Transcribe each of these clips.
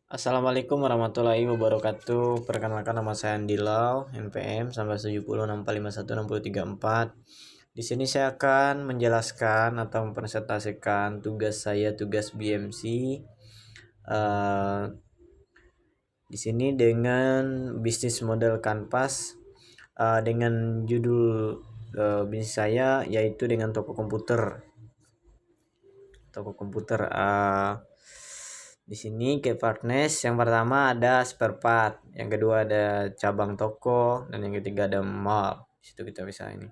Assalamualaikum warahmatullahi wabarakatuh. Perkenalkan, nama saya Andi Lau, NPM 197064516034. Di sini saya akan menjelaskan atau mempresentasikan tugas saya, tugas BMC. Di sini dengan bisnis model kanvas, dengan judul bisnis saya yaitu dengan toko komputer. Di sini ke partners yang pertama ada spare part, yang kedua ada cabang toko, dan yang ketiga ada mall. Di situ kita bisa ini.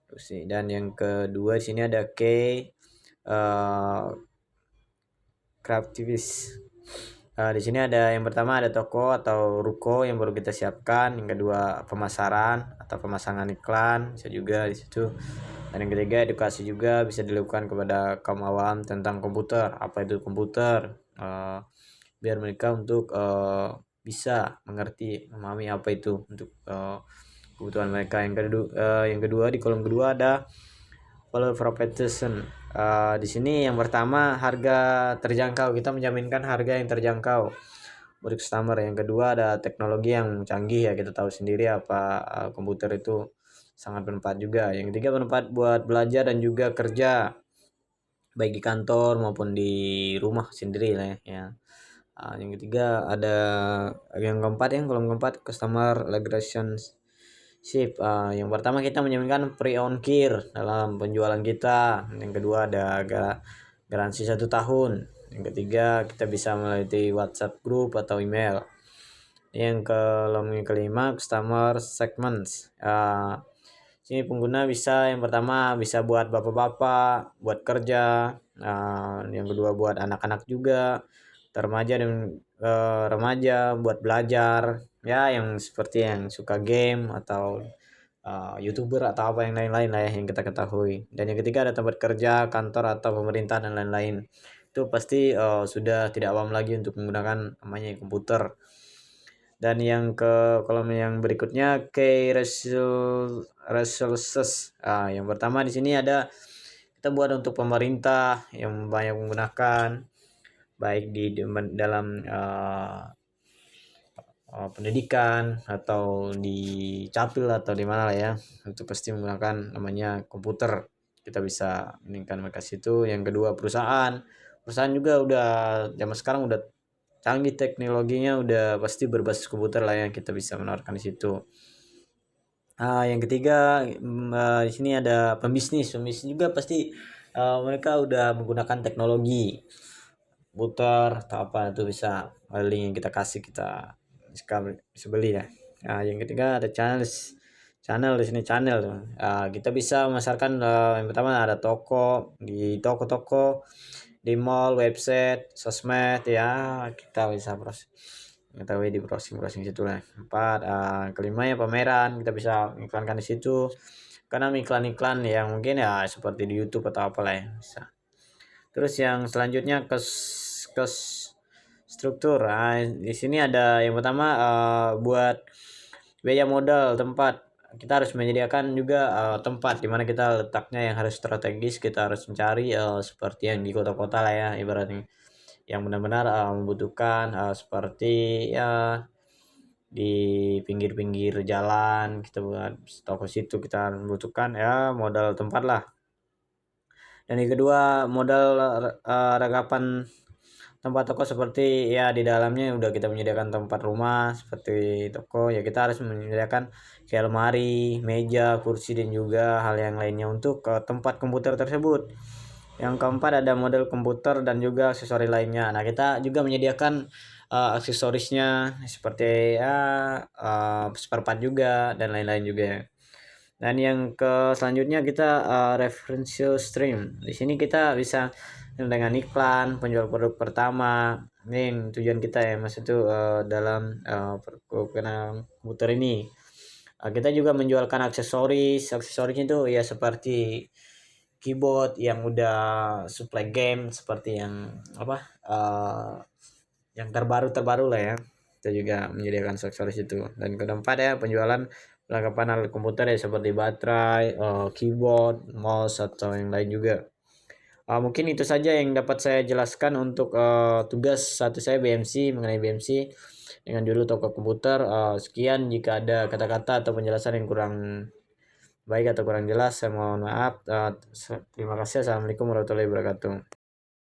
Terus dan yang kedua di sini ada Craftivis. Di sini ada yang pertama ada toko atau ruko yang baru kita siapkan, yang kedua pemasaran atau pemasangan iklan bisa juga di situ. Dan yang ketiga edukasi juga bisa dilakukan kepada kaum awam tentang komputer, apa itu komputer, biar mereka untuk bisa mengerti, memahami apa itu untuk kebutuhan mereka. Yang kedua di kolom kedua ada value proposition. Di sini yang pertama harga terjangkau, kita menjaminkan harga yang terjangkau buat customer. Yang kedua ada teknologi yang canggih, ya kita tahu sendiri apa komputer itu sangat bermanfaat juga. Yang ketiga bermanfaat buat belajar dan juga kerja, baik di kantor maupun di rumah sendiri lah ya. Yang ketiga ada yang keempat, yang kolom keempat customer relationship. Yang pertama kita menjaminkan pre-owned care dalam penjualan kita. Yang kedua ada garansi 1 tahun. Yang ketiga kita bisa melalui WhatsApp group atau email. Yang kelima customer segments. Sini pengguna bisa, yang pertama bisa buat bapak-bapak buat kerja, yang kedua buat anak-anak juga, remaja dan remaja buat belajar ya, yang seperti yang suka game atau youtuber atau apa yang lain-lain lah ya yang kita ketahui. Dan yang ketiga ada tempat kerja, kantor atau pemerintah dan lain-lain. Itu pasti sudah tidak awam lagi untuk menggunakan namanya komputer. Dan yang ke kolom yang berikutnya key resources. Yang pertama di sini ada kita buat untuk pemerintah yang banyak menggunakan, baik di dalam pendidikan atau di capil atau di mana lah ya, itu pasti menggunakan namanya komputer. Kita bisa meningkatkan mereka situ. Yang kedua perusahaan juga udah zaman sekarang udah canggih teknologinya, udah pasti berbasis komputer lah yang kita bisa menawarkan di situ. Yang ketiga di sini ada pembisnis juga pasti mereka udah menggunakan teknologi komputer atau apa itu, bisa link yang kita kasih kita bisa beli ya. Yang ketiga ada channel di sini channel. Kita bisa memasarkan, yang pertama ada toko, di toko-toko, di mall, website, sosmed ya, kita bisa mengetahui di browsing situ lah. Kelima ya pameran, kita bisa iklankan di situ karena iklan-iklan yang mungkin ya seperti di YouTube atau apalah ya bisa. Terus yang selanjutnya ke struktur. Di sini ada yang pertama buat biaya modal tempat. Kita harus menyediakan juga tempat di mana kita letaknya yang harus strategis. Kita harus mencari seperti yang di kota-kota lah ya, ibaratnya yang benar-benar membutuhkan, seperti ya di pinggir-pinggir jalan kita buat toko situ, kita membutuhkan ya modal tempat lah. Dan yang kedua modal ragapan tempat toko, seperti ya di dalamnya udah kita menyediakan tempat rumah seperti toko ya, kita harus menyediakan kayak lemari, meja, kursi dan juga hal yang lainnya untuk tempat komputer tersebut. Yang keempat ada model komputer dan juga aksesori lainnya. Nah kita juga menyediakan aksesorisnya seperti ya spare part juga dan lain-lain juga ya. Dan yang ke selanjutnya kita referential stream. Di sini kita bisa dengan iklan, penjual produk pertama. Ini tujuan kita ya, Mas, itu dalam komputer ini. Kita juga menjualkan aksesoris. Aksesorisnya itu ya seperti keyboard yang udah supply game, seperti yang apa yang terbaru lah ya. Kita juga menyediakan aksesoris itu. Dan keempat ya penjualan perlengkapan alat komputer ya seperti baterai, keyboard, mouse atau yang lain juga. Mungkin itu saja yang dapat saya jelaskan untuk tugas satu saya BMC, mengenai BMC dengan judul toko komputer. Sekian, jika ada kata-kata atau penjelasan yang kurang baik atau kurang jelas, saya mohon maaf. Terima kasih. Assalamualaikum warahmatullahi wabarakatuh.